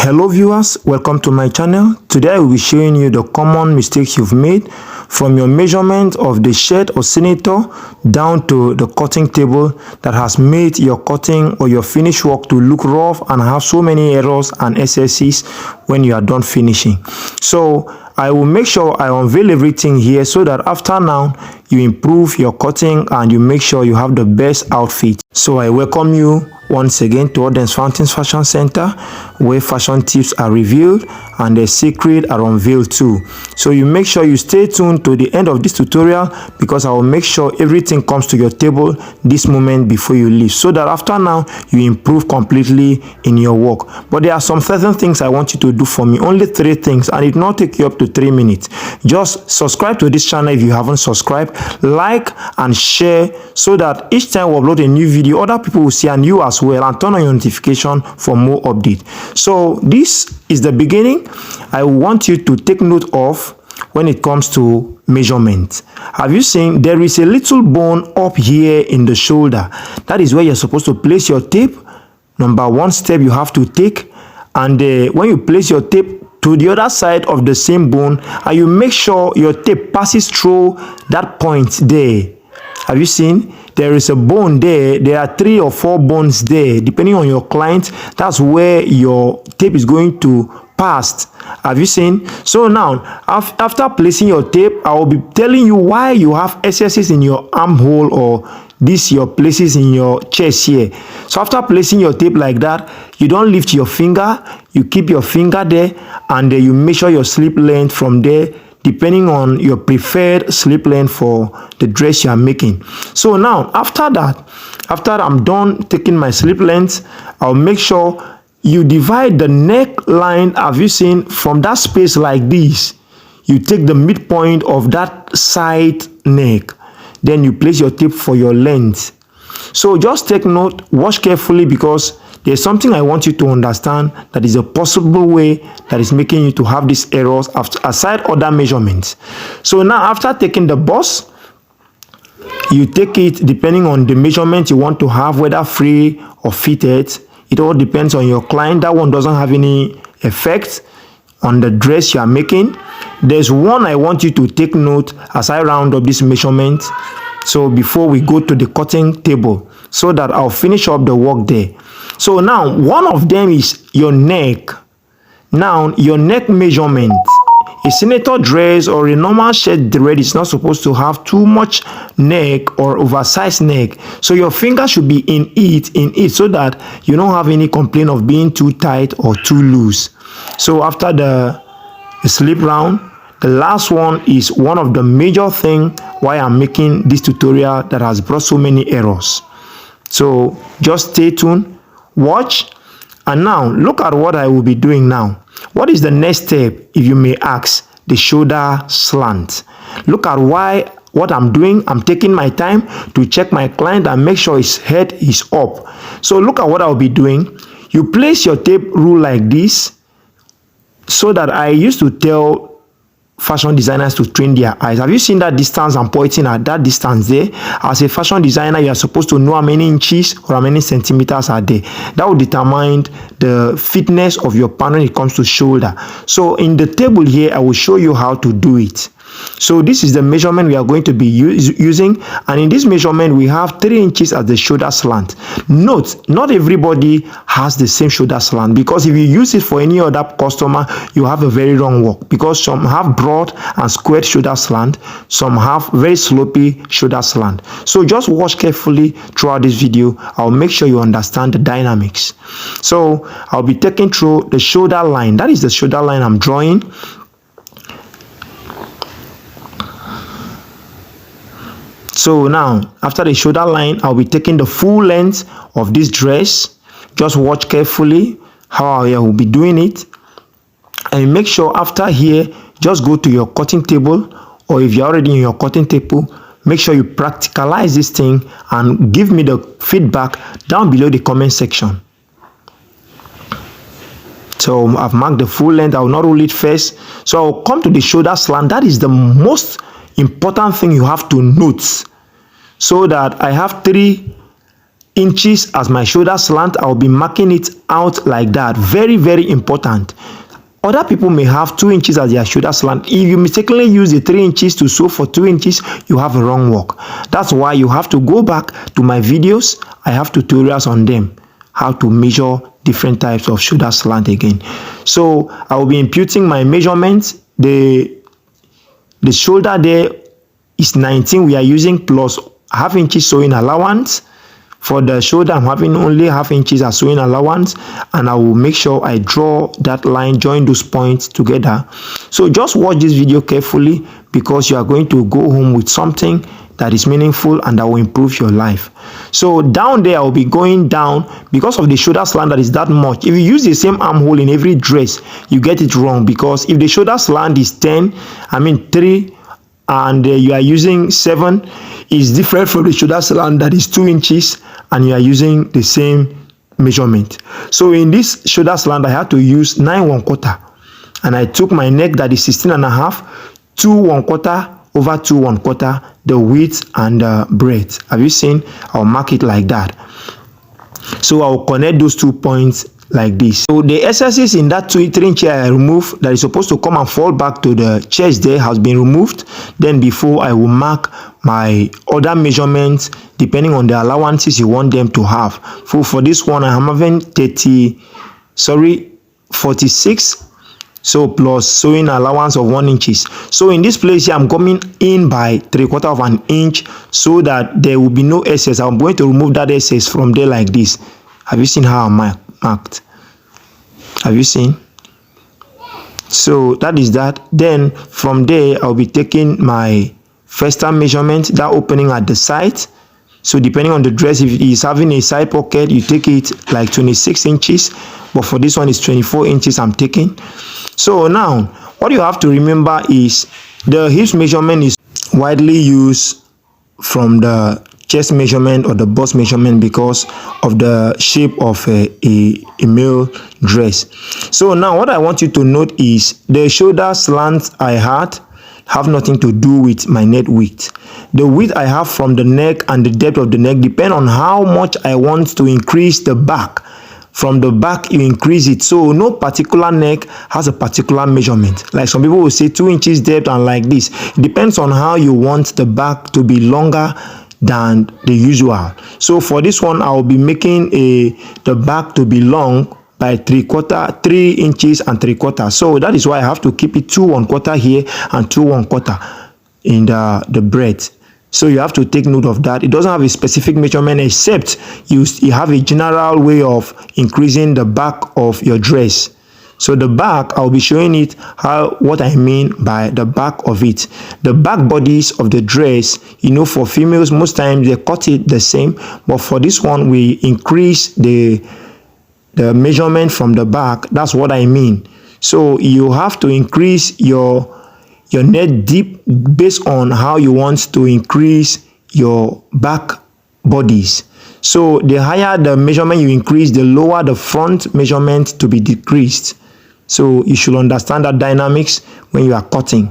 Hello viewers, welcome to my channel. Today I will be showing you the common mistakes you've made from your measurement of the shirt or senator down to the cutting table that has made your cutting or your finished work to look rough and have so many errors and excesses when you are done finishing. So I will make sure I unveil everything here so that after now you improve your cutting and you make sure you have the best outfit. So I welcome you once again to Audience Fountains Fashion Center, where fashion tips are revealed and the secret are unveiled too. So you make sure you stay tuned to the end of this tutorial because I will make sure everything comes to your table this moment before you leave, so that after now you improve completely in your work. But there are some certain things I want you to do for me, only 3 things, and it will not take you up to 3 minutes. Just subscribe to this channel if you haven't subscribed, like and share so that each time we upload a new video, other people will see and you as well, and turn on your notification for more updates. So this is the beginning. I want you to take note of when it comes to measurement. Have you seen there is a little bone up here in the shoulder? That is where you're supposed to place your tape. Number 1 step you have to take, and when you place your tape to the other side of the same bone, and you make sure your tape passes through that point there. Have you seen? There is a bone there. There are 3 or 4 bones there. Depending on your client, that's where your tape is going to pass. Have you seen? So now, after placing your tape, I will be telling you why you have excesses in your armhole or your places in your chest here. So after placing your tape like that, you don't lift your finger. You keep your finger there, and you measure your slip length from there, depending on your preferred slip length for the dress you are making. So now, after that, after I'm done taking my slip length, I'll make sure you divide the neckline, have you seen, from that space like this. You take the midpoint of that side neck, then you place your tape for your length. So just take note, watch carefully, because there's something I want you to understand that is a possible way that is making you to have these errors aside other measurements. So now, after taking the bust, you take it depending on the measurement you want to have, whether free or fitted. It all depends on your client. That one doesn't have any effect on the dress you are making. There's one I want you to take note as I round up this measurement. So before we go to the cutting table, so that I'll finish up the work there. So now, one of them is your neck. Now, your neck measurement. A senator dress or a normal shirt dress is not supposed to have too much neck or oversized neck. So your finger should be in it so that you don't have any complaint of being too tight or too loose. So after the slip round, the last one is one of the major things why I'm making this tutorial that has brought so many errors. So just stay tuned, watch, and now look at what I will be doing now. What is the next step, if you may ask? The shoulder slant. Look at what I'm doing. I'm taking my time to check my client and make sure his head is up. So look at what I'll be doing. You place your tape rule like this, so that I used to tell fashion designers to train their eyes. Have you seen that distance I'm pointing at? That distance there, as a fashion designer, you are supposed to know how many inches or how many centimeters are there. That will determine the fitness of your pan when it comes to shoulder. So in the table here, I will show you how to do it. So this is the measurement we are going to be using, and in this measurement we have 3 inches as the shoulder slant. Note, not everybody has the same shoulder slant, because if you use it for any other customer, you have a very wrong work, because some have broad and squared shoulder slant, some have very slopy shoulder slant. So just watch carefully throughout this video. I'll make sure you understand the dynamics. So I'll be taking through the shoulder line. That is the shoulder line I'm drawing. So now, after the shoulder line, I'll be taking the full length of this dress. Just watch carefully how I will be doing it. And make sure after here, just go to your cutting table, or if you're already in your cutting table, make sure you practicalize this thing and give me the feedback down below the comment section. So I've marked the full length. I will not rule it first. So I'll come to the shoulder slant. That is the most important thing you have to note, so that I have 3 inches as my shoulder slant, I'll be marking it out like that. Very, very important. Other people may have 2 inches as their shoulder slant. If you mistakenly use the 3 inches to sew for 2 inches, you have a wrong work. That's why you have to go back to my videos. I have tutorials on them, how to measure different types of shoulder slant again. So I will be imputing my measurements. The shoulder there is 19 we are using, plus half inches sewing allowance. For the shoulder, I'm having only half inches as sewing allowance, and I will make sure I draw that line, join those points together. So just watch this video carefully, because you are going to go home with something that is meaningful and that will improve your life. So down there, I'll be going down because of the shoulder slant that is that much. If you use the same armhole in every dress, you get it wrong, because if the shoulder slant is 3, and you are using 7, is different from the shoulder slant that is 2 inches and you are using the same measurement. So in this shoulder slant, I had to use 9 1/4, and I took my neck that is 16.5, 2 1/4 over 2 1/4, the width and the breadth. Have you seen? I'll mark it like that. So I'll connect those 2 points like this. So the excesses in that 3 inch I removed, that is supposed to come and fall back to the chest there, has been removed. Then before I will mark my other measurements depending on the allowances you want them to have. For this one, I am having 46. So plus sewing allowance of 1 inches. So in this place here, I'm coming in by 3/4 of an inch so that there will be no excess. I'm going to remove that excess from there like this. Have you seen how I'm marked? Have you seen? So that is that. Then from there, I'll be taking my first time measurement, that opening at the side. So depending on the dress, if it is having a side pocket, you take it like 26 inches. But for this one, it's 24 inches I'm taking. So now, what you have to remember is the hips measurement is widely used from the chest measurement or the bust measurement because of the shape of a male dress. So now what I want you to note is the shoulder slant I had have nothing to do with my neck width. The width I have from the neck and the depth of the neck depend on how much I want to increase the back. From the back, you increase it. So no particular neck has a particular measurement. Like some people will say 2 inches depth and like this. It depends on how you want the back to be longer than the usual. So for this one, I will be making the back to be long by 3 inches and 3/4. So that is why I have to keep it 2 1/4 here and 2 1/4 in the breadth. So you have to take note of that. It doesn't have a specific measurement, except you have a general way of increasing the back of your dress. So the back, I'll be showing it what I mean by the back of it. The back bodies of the dress, for females, most times they cut it the same, but for this one, we increase the measurement from the back. That's what I mean. So you have to increase your neck deep based on how you want to increase your back bodies. So the higher the measurement you increase, the lower the front measurement to be decreased. So you should understand that dynamics when you are cutting.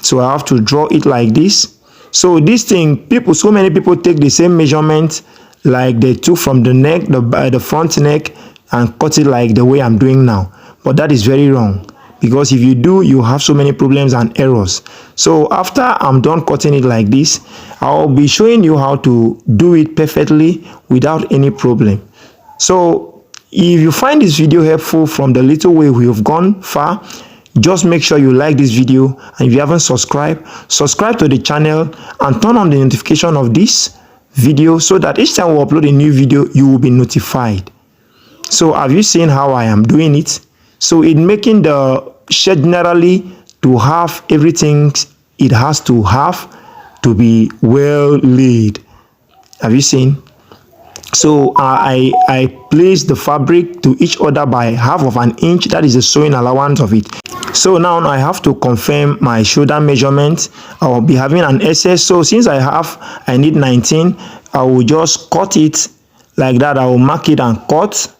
So I have to draw it like this. So this thing, so many people take the same measurement like they took from the neck, the front neck, and cut it like the way I'm doing now. But that is very wrong, because if you do, you have so many problems and errors. So after I'm done cutting it like this, I'll be showing you how to do it perfectly without any problem. So if you find this video helpful from the little way we have gone far, just make sure you like this video, and if you haven't subscribed, subscribe to the channel and turn on the notification of this video so that each time we upload a new video, you will be notified. So have you seen how I am doing it? So in making the shirt generally to have everything it has to have to be well laid. Have you seen? So I place the fabric to each other by half of an inch. That is the sewing allowance of it. So now I have to confirm my shoulder measurement. I will be having an excess. So since I need 19, I will just cut it like that. I will mark it and cut,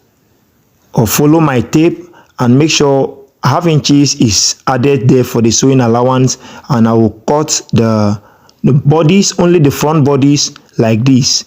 or follow my tape and make sure half inches is added there for the sewing allowance, and I will cut the bodies, only the front bodies like this.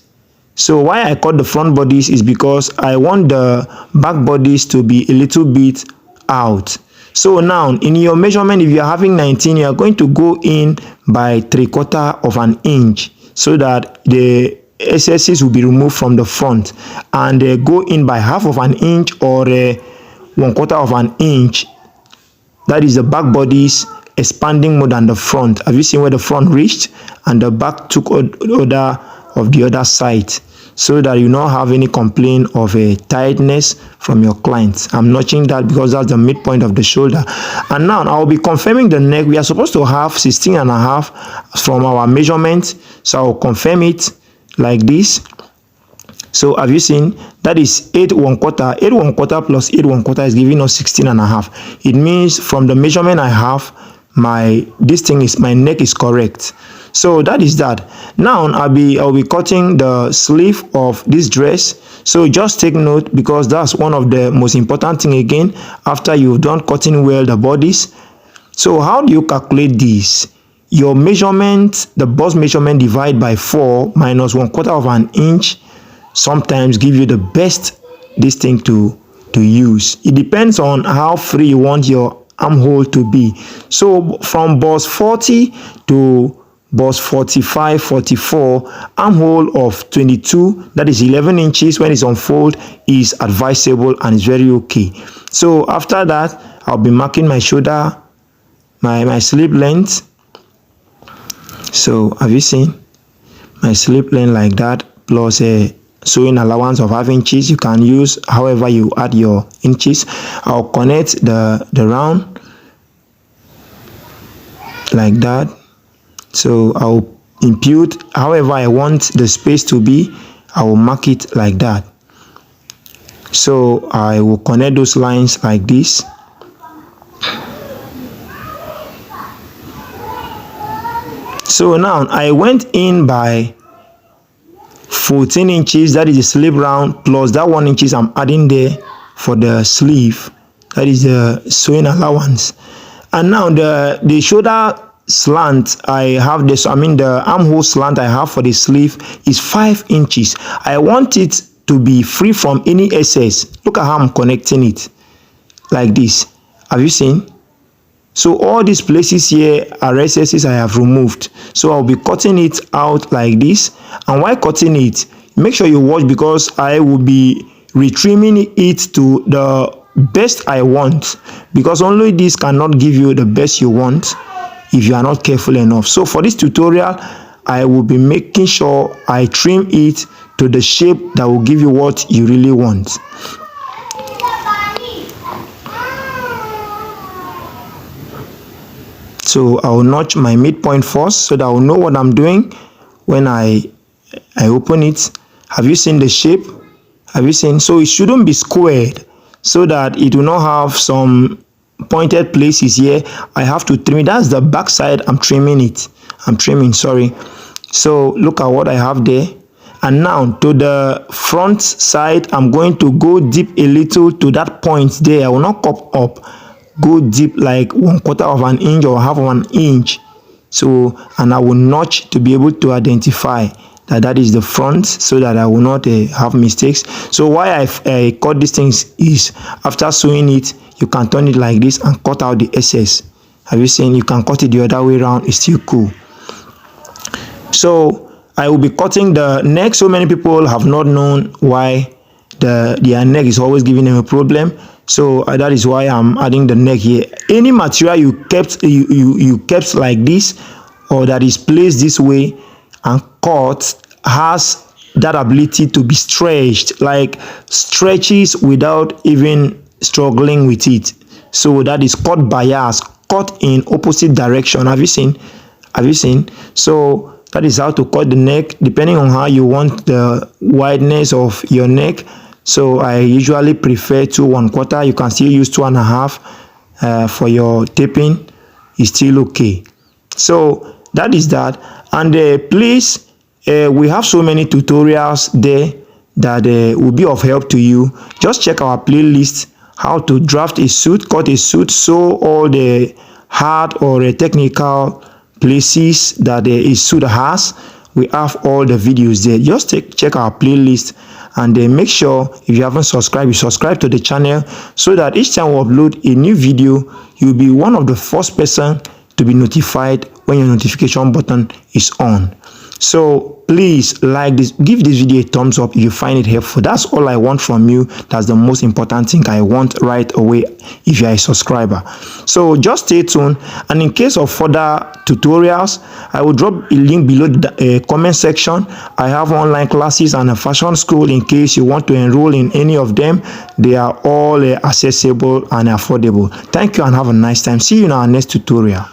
So why I cut the front bodice is because I want the back bodice to be a little bit out. So now in your measurement, if you are having 19, you are going to go in by 3/4 of an inch so that the excesses will be removed from the front, and go in by half of an inch or 1/4 of an inch. That is the back bodice expanding more than the front. Have you seen where the front reached and the back took order of the other side, so that you not have any complaint of a tightness from your client? I'm notching that because that's the midpoint of the shoulder. And now I'll be confirming the neck. We are supposed to have 16.5 from our measurement, so I'll confirm it like this. So have you seen that is 8 1/4? 8 1/4 plus 8 1/4 is giving us 16.5. It means from the measurement I have, my neck is correct. So that is that. Now I'll be cutting the sleeve of this dress. So just take note, because that's one of the most important thing again after you've done cutting well the bodice. So how do you calculate this? Your measurement, the bust measurement, divide by 4 minus 1/4 of an inch sometimes give you the best this thing to use. It depends on how free you want your armhole to be. So from bust 40 to bust 45, 44, armhole of 22, that is 11 inches when it's unfold, is advisable and is very okay. So after that, I'll be marking my shoulder, my sleeve length. So have you seen my sleeve length like that, plus a sewing allowance of half inches? You can use however you add your inches. I'll connect the round like that. So I'll impute however I want the space to be. I will mark it like that. So I will connect those lines like this. So now I went in by 14 inches, that is the sleeve round, plus that 1 inches I'm adding there for the sleeve, that is the sewing allowance. And now the shoulder slant I have this, the armhole slant I have for the sleeve is 5 inches. I want it to be free from any excess. Look at how I'm connecting it like this. Have you seen? So all these places here are excesses I have removed. So I'll be cutting it out like this. And while cutting it, make sure you watch, because I will be retrimming it to the best I want, because only this cannot give you the best you want if you are not careful enough. So for this tutorial, I will be making sure I trim it to the shape that will give you what you really want. So I will notch my midpoint first so that I will know what I'm doing when I open it. Have you seen the shape? Have you seen? So it shouldn't be squared, so that it will not have some pointed places here. I have to trim it. That's the back side. I'm trimming, sorry. So look at what I have there. And now to the front side, I'm going to go deep a little to that point there. I will not cup up. Go deep like 1/4 of an inch or half of an inch. So, and I will notch to be able to identify that is the front, so that I will not have mistakes. So why I cut these things is, after sewing it, you can turn it like this and cut out the excess. Have you seen? You can cut it the other way around. It's still cool. So I will be cutting the neck. So many people have not known why their neck is always giving them a problem. So that is why I'm adding the neck here. Any material you kept like this, or that is placed this way and cut, has that ability to be stretched, like stretches without even struggling with it. So that is cut bias, cut in opposite direction. Have you seen? So that is how to cut the neck, depending on how you want the wideness of your neck. So I usually prefer 2 1/4. You can still use 2.5 for your taping. It's still okay. So that is that. And please, we have so many tutorials there that will be of help to you. Just check our playlist, how to draft a suit, cut a suit, sew all the hard or technical places that a suit has we have all the videos there. Just check our playlist, and then make sure if you haven't subscribed, you subscribe to the channel, so that each time we upload a new video, you'll be one of the first person to be notified when your notification button is on. So please like this, give this video a thumbs up if you find it helpful. That's all I want from you. That's the most important thing I want right away if you are a subscriber. So just stay tuned, and in case of further tutorials, I will drop a link below the comment section. I have online classes and a fashion school. In case you want to enroll in any of them, they are all accessible and affordable. Thank you and have a nice time. See you in our next tutorial.